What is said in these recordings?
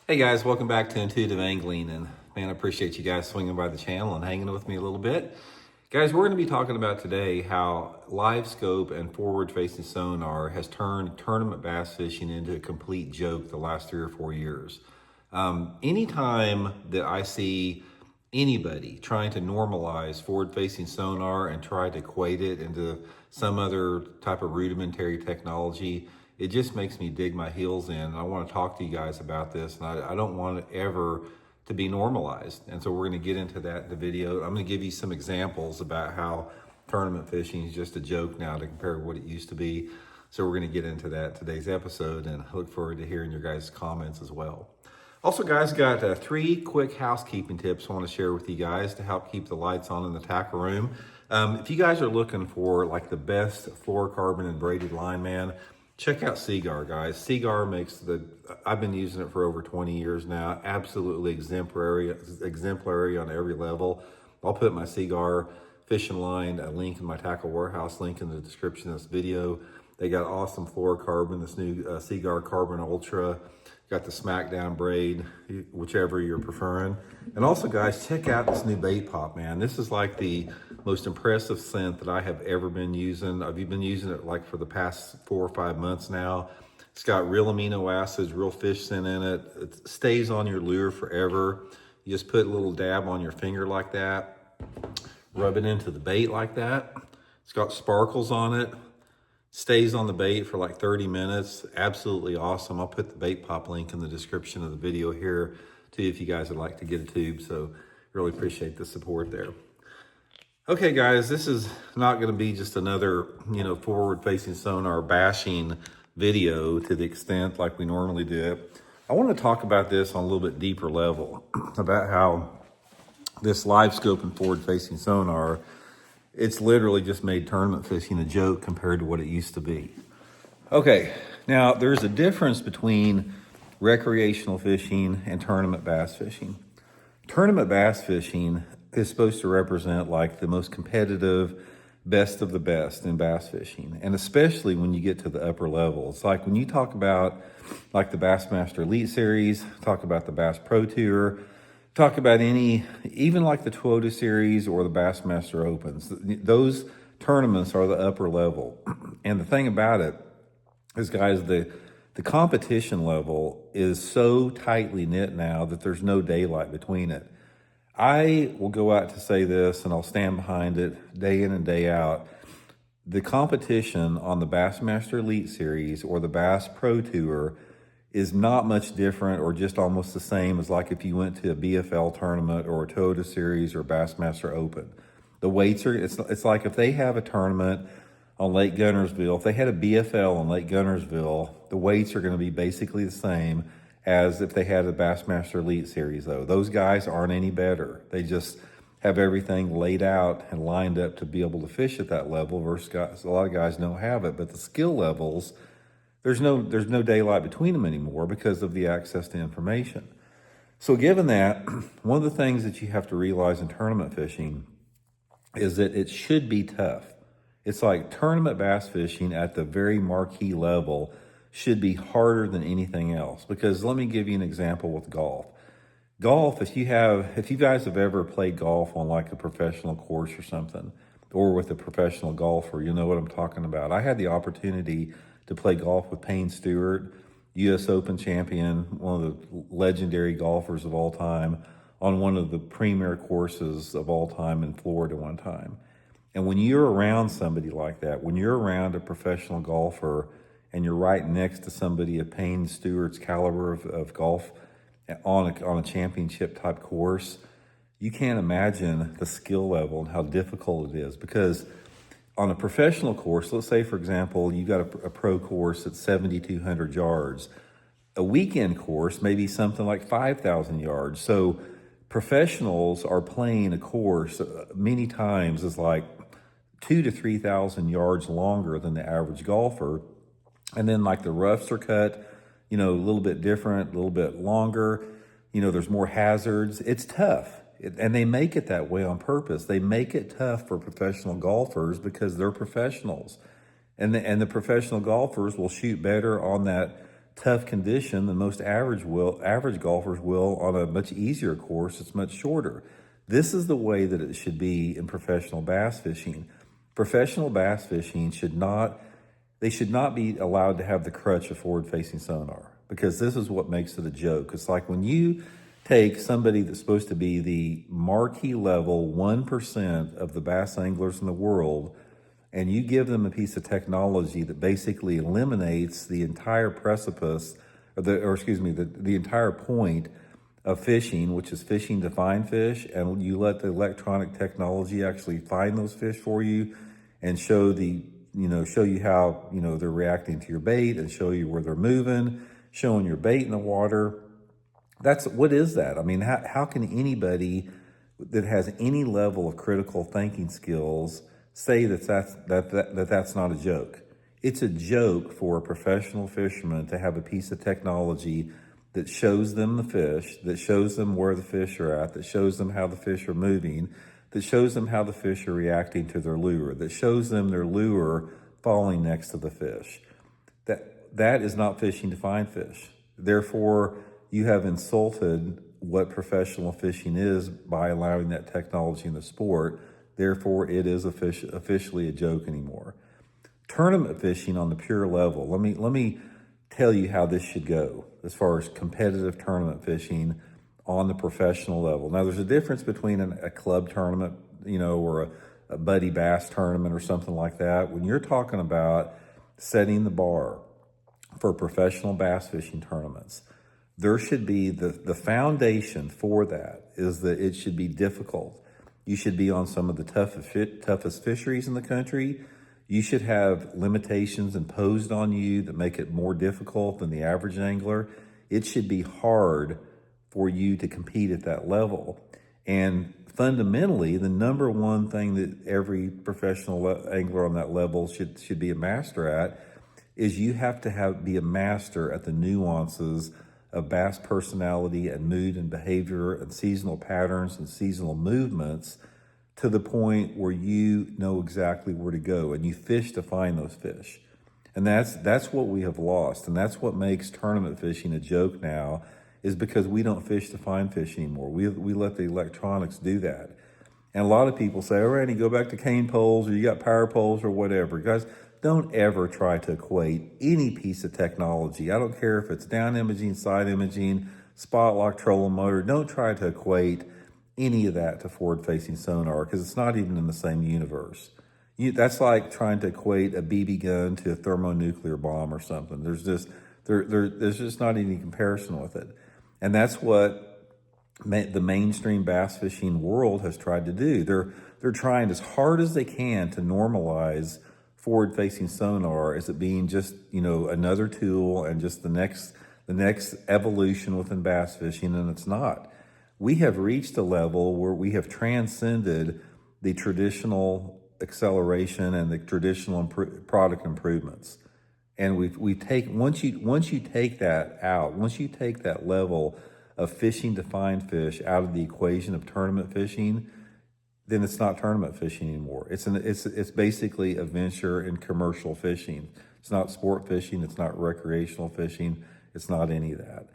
Hey guys, welcome back to Intuitive Angling, and man, I appreciate you guys swinging by the channel and hanging with me a little bit. Guys, we're going to be talking about today how Livescope and forward-facing sonar has turned tournament bass fishing into a complete joke the last 3 or 4 years. Anytime that I see anybody trying to normalize forward-facing sonar and try to equate it into some other type of rudimentary technology, it just makes me dig my heels in. I want to talk to you guys about this, and I don't want it ever to be normalized. And so we're going to get into that in the video. I'm going to give you some examples about how tournament fishing is just a joke now to compare to what it used to be. So we're going to get into that in today's episode, and I look forward to hearing your guys' comments as well. Also, guys, got 3 quick housekeeping tips I want to share with you guys to help keep the lights on in the tackle room. If you guys are looking for like the best fluorocarbon and braided line, man, check out Seaguar, guys. Seaguar makes I've been using it for over 20 years now. Absolutely exemplary on every level. I'll put my Seaguar fishing line, a link in my tackle warehouse, link in the description of this video. They got awesome fluorocarbon, this new Seaguar Carbon Ultra. Got the Smackdown braid, whichever you're preferring. And also, guys, check out this new bait pop, man. This is like the most impressive scent that I have ever been using. I've been using it like for the past 4 or 5 months now. It's got real amino acids, real fish scent in it. It stays on your lure forever. You just put a little dab on your finger like that, rub it into the bait like that. It's got sparkles on it. Stays on the bait for like 30 minutes. Absolutely awesome. I'll put the bait pop link in the description of the video here too if you guys would like to get a tube. So really appreciate the support there. Okay, guys, this is not going to be just another, forward-facing sonar bashing video to the extent like we normally do. I want to talk about this on a little bit deeper level about how this Livescope and forward-facing sonar, it's literally just made tournament fishing a joke compared to what it used to be. Okay, now there's a difference between recreational fishing and tournament bass fishing. Tournament bass fishing is supposed to represent like the most competitive, best of the best in bass fishing. And especially when you get to the upper levels. Like when you talk about like the Bassmaster Elite Series, talk about the Bass Pro Tour, talk about even like the Toyota Series or the Bassmaster Opens. Those tournaments are the upper level. And the thing about it is, guys, the competition level is so tightly knit now that there's no daylight between it. I will go out to say this, and I'll stand behind it day in and day out. The competition on the Bassmaster Elite Series or the Bass Pro Tour is not much different or just almost the same as like if you went to a BFL tournament or a Toyota Series or Bassmaster Open. The weights it's like if they have a tournament on Lake Gunnersville, if they had a BFL on Lake Gunnersville, the weights are going to be basically the same as if they had a Bassmaster Elite Series though. Those guys aren't any better. They just have everything laid out and lined up to be able to fish at that level versus guys, a lot of guys don't have it, but the skill levels, there's no daylight between them anymore because of the access to information. So given that, one of the things that you have to realize in tournament fishing is that it should be tough. It's like tournament bass fishing at the very marquee level should be harder than anything else. Because let me give you an example with golf. Golf, if you guys have ever played golf on like a professional course or something, or with a professional golfer, you know what I'm talking about. I had the opportunity to play golf with Payne Stewart, U.S. Open champion, one of the legendary golfers of all time, on one of the premier courses of all time in Florida one time. And when you're around somebody like that, when you're around a professional golfer and you're right next to somebody of Payne Stewart's caliber of golf on a championship type course, you can't imagine the skill level and how difficult it is. Because on a professional course, let's say, for example, you got a pro course at 7,200 yards. A weekend course may be something like 5,000 yards. So professionals are playing a course many times is like 2,000 to 3,000 yards longer than the average golfer. And then like the roughs are cut, a little bit different, a little bit longer. There's more hazards. It's tough. And they make it that way on purpose. They make it tough for professional golfers because they're professionals. And the professional golfers will shoot better on that tough condition than most average golfers will on a much easier course. It's much shorter. This is the way that it should be in professional bass fishing. Professional bass fishing should not be allowed to have the crutch of forward-facing sonar, because this is what makes it a joke. It's like when you take somebody that's supposed to be the marquee level 1% of the bass anglers in the world, and you give them a piece of technology that basically eliminates the entire precipice, the entire point of fishing, which is fishing to find fish, and you let the electronic technology actually find those fish for you and show you how, they're reacting to your bait, and show you where they're moving, showing your bait in the water. What is that? I mean, how can anybody that has any level of critical thinking skills say that's not a joke? It's a joke for a professional fisherman to have a piece of technology that shows them the fish, that shows them where the fish are at, that shows them how the fish are moving, that shows them how the fish are reacting to their lure, that shows them their lure falling next to the fish. That is not fishing to find fish. Therefore, you have insulted what professional fishing is by allowing that technology in the sport. Therefore, it is officially a joke anymore. Tournament fishing on the pure level. Let me tell you how this should go as far as competitive tournament fishing on the professional level. Now, there's a difference between a club tournament, or a buddy bass tournament or something like that. When you're talking about setting the bar for professional bass fishing tournaments, there should be the foundation for that is that it should be difficult. You should be on some of the toughest fisheries in the country. You should have limitations imposed on you that make it more difficult than the average angler. It should be hard for you to compete at that level. And fundamentally, the number one thing that every professional angler on that level should be a master at is you have to be a master at the nuances of bass personality and mood and behavior and seasonal patterns and seasonal movements, to the point where you know exactly where to go and you fish to find those fish. And that's what we have lost. And that's what makes tournament fishing a joke now, is because we don't fish to find fish anymore. We let the electronics do that. And a lot of people say, all right, you go back to cane poles, or you got power poles or whatever. Guys, don't ever try to equate any piece of technology. I don't care if it's down imaging, side imaging, spot lock, trolling motor. Don't try to equate any of that to forward-facing sonar, because it's not even in the same universe. That's like trying to equate a BB gun to a thermonuclear bomb or something. There's just not any comparison with it. And that's what the mainstream bass fishing world has tried to do. They're trying as hard as they can to normalize forward-facing sonar as it being just, another tool and just the next evolution within bass fishing, and it's not. We have reached a level where we have transcended the traditional acceleration and the traditional product improvements. And once you take that out, once you take that level of fishing to find fish out of the equation of tournament fishing, then it's not tournament fishing anymore. It's basically a venture in commercial fishing. It's not sport fishing. It's not recreational fishing. It's not any of that.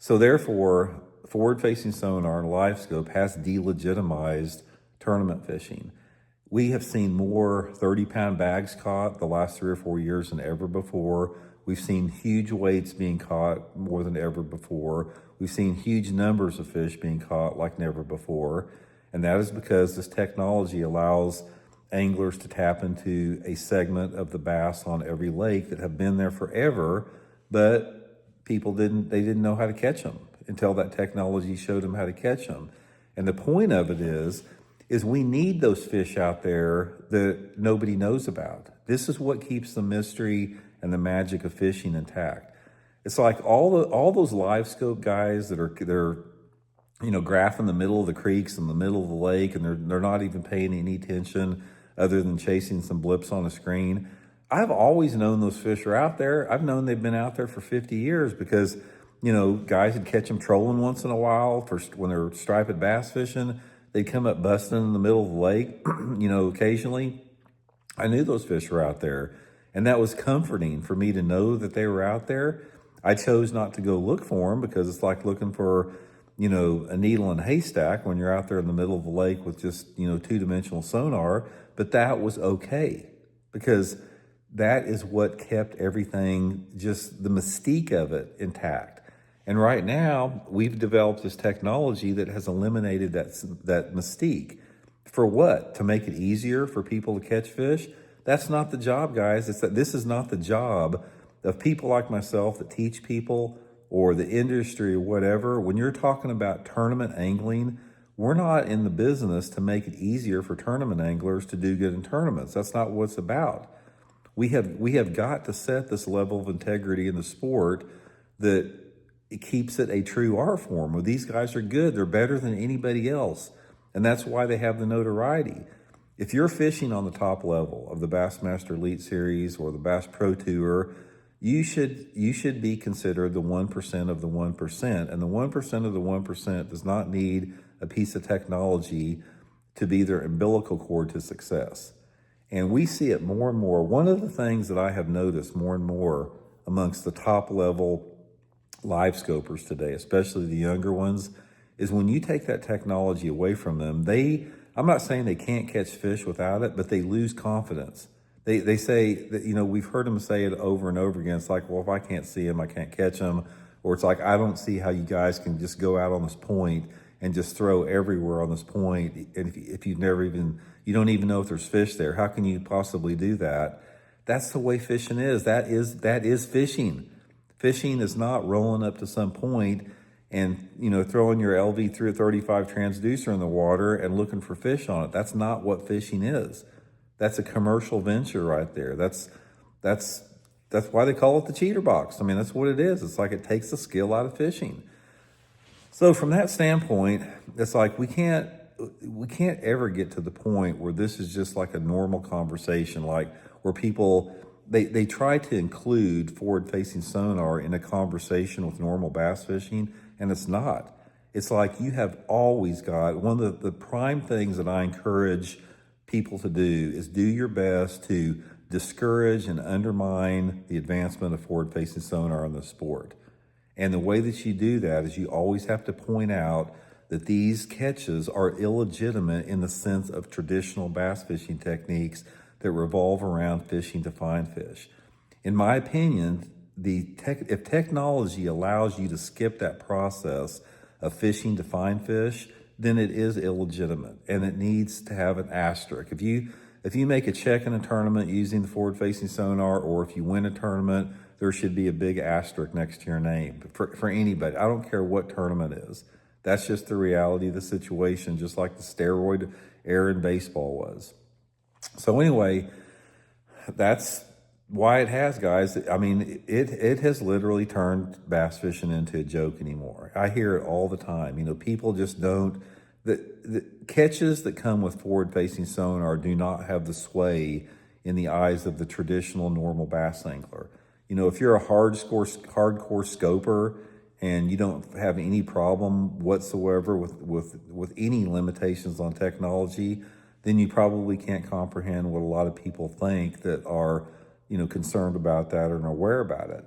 So therefore, forward-facing sonar and Livescope has delegitimized tournament fishing. We have seen more 30-pound bags caught the last 3 or 4 years than ever before. We've seen huge weights being caught more than ever before. We've seen huge numbers of fish being caught like never before. And that is because this technology allows anglers to tap into a segment of the bass on every lake that have been there forever, but people didn't know how to catch them until that technology showed them how to catch them. And the point of it is we need those fish out there that nobody knows about. This is what keeps the mystery and the magic of fishing intact. It's like all those Livescope guys that are graphing the middle of the creeks and the middle of the lake, and they're not even paying any attention other than chasing some blips on a screen. I've always known those fish are out there. I've known they've been out there for 50 years because, guys would catch them trolling once in a while when they're striped bass fishing. They'd come up busting in the middle of the lake, occasionally. I knew those fish were out there, and that was comforting for me to know that they were out there. I chose not to go look for them because it's like looking for, a needle in a haystack when you're out there in the middle of the lake with just, two-dimensional sonar. But that was okay because that is what kept everything, just the mystique of it, intact. And right now, we've developed this technology that has eliminated that mystique. For what? To make it easier for people to catch fish? That's not the job, guys. This is not the job of people like myself that teach people or the industry or whatever. When you're talking about tournament angling, we're not in the business to make it easier for tournament anglers to do good in tournaments. That's not what it's about. We have got to set this level of integrity in the sport that it keeps it a true art form. Well, these guys are good. They're better than anybody else. And that's why they have the notoriety. If you're fishing on the top level of the Bassmaster Elite Series or the Bass Pro Tour, you should be considered the 1% of the 1%. And the 1% of the 1% does not need a piece of technology to be their umbilical cord to success. And we see it more and more. One of the things that I have noticed more and more amongst the top level Livescopers today, especially the younger ones, is when you take that technology away from them, I'm not saying they can't catch fish without it, but they lose confidence. They say that, we've heard them say it over and over again. It's like, well, if I can't see them, I can't catch them. Or it's like, I don't see how you guys can just go out on this point and just throw everywhere on this point. And if you've never even, you don't even know if there's fish there, how can you possibly do that? That's the way fishing is. That is fishing. Fishing is not rolling up to some point and, throwing your LV-35 transducer in the water and looking for fish on it. That's not what fishing is. That's a commercial venture right there. That's why they call it the cheater box. I mean, that's what it is. It's like it takes the skill out of fishing. So from that standpoint, it's like we can't ever get to the point where this is just like a normal conversation, like where people, they try to include forward-facing sonar in a conversation with normal bass fishing, and it's not. It's like you have always got, one of the prime things that I encourage people to do is do your best to discourage and undermine the advancement of forward-facing sonar in the sport. And the way that you do that is you always have to point out that these catches are illegitimate in the sense of traditional bass fishing techniques that revolve around fishing to find fish. In my opinion, if technology allows you to skip that process of fishing to find fish, then it is illegitimate and it needs to have an asterisk. If you make a check in a tournament using the forward-facing sonar, or if you win a tournament, there should be a big asterisk next to your name for anybody. I don't care what tournament it is. That's just the reality of the situation, just like the steroid era in baseball was. So anyway, that's why it has, guys. I mean, it has literally turned bass fishing into a joke anymore. I hear it all the time. People just don't, the catches that come with forward-facing sonar do not have the sway in the eyes of the traditional normal bass angler. If you're a hardcore scoper and you don't have any problem whatsoever with any limitations on technology, then you probably can't comprehend what a lot of people think that are, concerned about that and aware about it.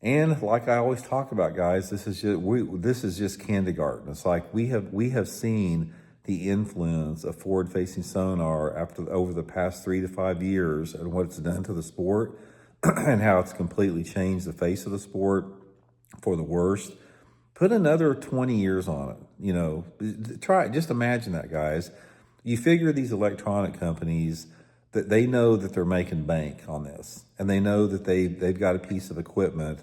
And like I always talk about, guys, this is just kindergarten. It's like we have seen the influence of forward-facing sonar over the past 3 to 5 years and what it's done to the sport and how it's completely changed the face of the sport for the worst. Put another 20 years on it. Just imagine that, guys. You figure these electronic companies, that they know that they're making bank on this, and they know that they've got a piece of equipment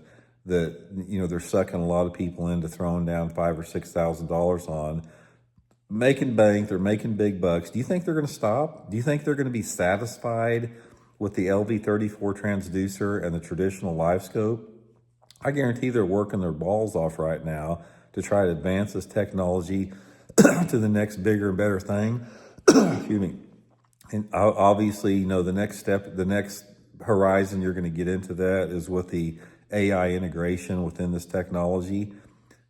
that they're sucking a lot of people into throwing down $5,000 or $6,000 on, making bank. They're making big bucks. Do you think they're going to stop? Do you think they're going to be satisfied with the LV-34 transducer and the traditional Livescope? I guarantee they're working their balls off right now to try to advance this technology to the next bigger and better thing. Excuse me. And obviously, the next step, the next horizon you're going to get into that is with the AI integration within this technology.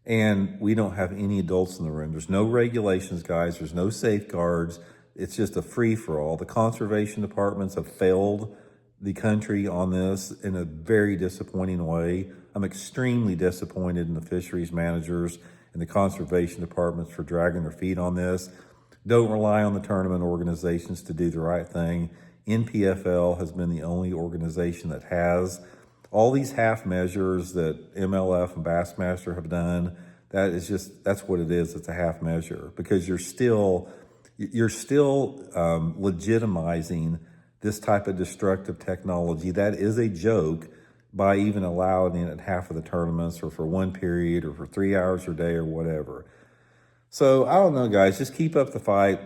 And we don't have any adults in the room. There's no regulations, guys. There's no safeguards. It's just a free-for-all. The conservation departments have failed the country on this in a very disappointing way. I'm extremely disappointed in the fisheries managers and the conservation departments for dragging their feet on this. Don't rely on the tournament organizations to do the right thing. NPFL has been the only organization that has. All these half measures that MLF and Bassmaster have done, that's what it is. It's a half measure, because you're still legitimizing this type of destructive technology that is a joke by even allowing it at half of the tournaments, or for one period, or for 3 hours a day, or whatever. So I don't know, guys, just keep up the fight.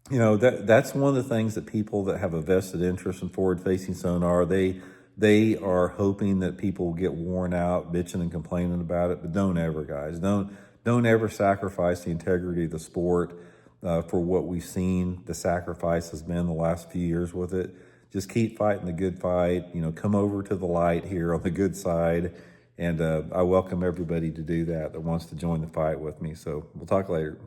You know, that's one of the things that people that have a vested interest in forward-facing sonar, they are hoping that people will get worn out bitching and complaining about it. But don't ever, guys, don't ever sacrifice the integrity of the sport for what we've seen. The sacrifice has been the last few years with it. Just keep fighting the good fight. You know, come over to the light here on the good side. And I welcome everybody to do that wants to join the fight with me. So we'll talk later.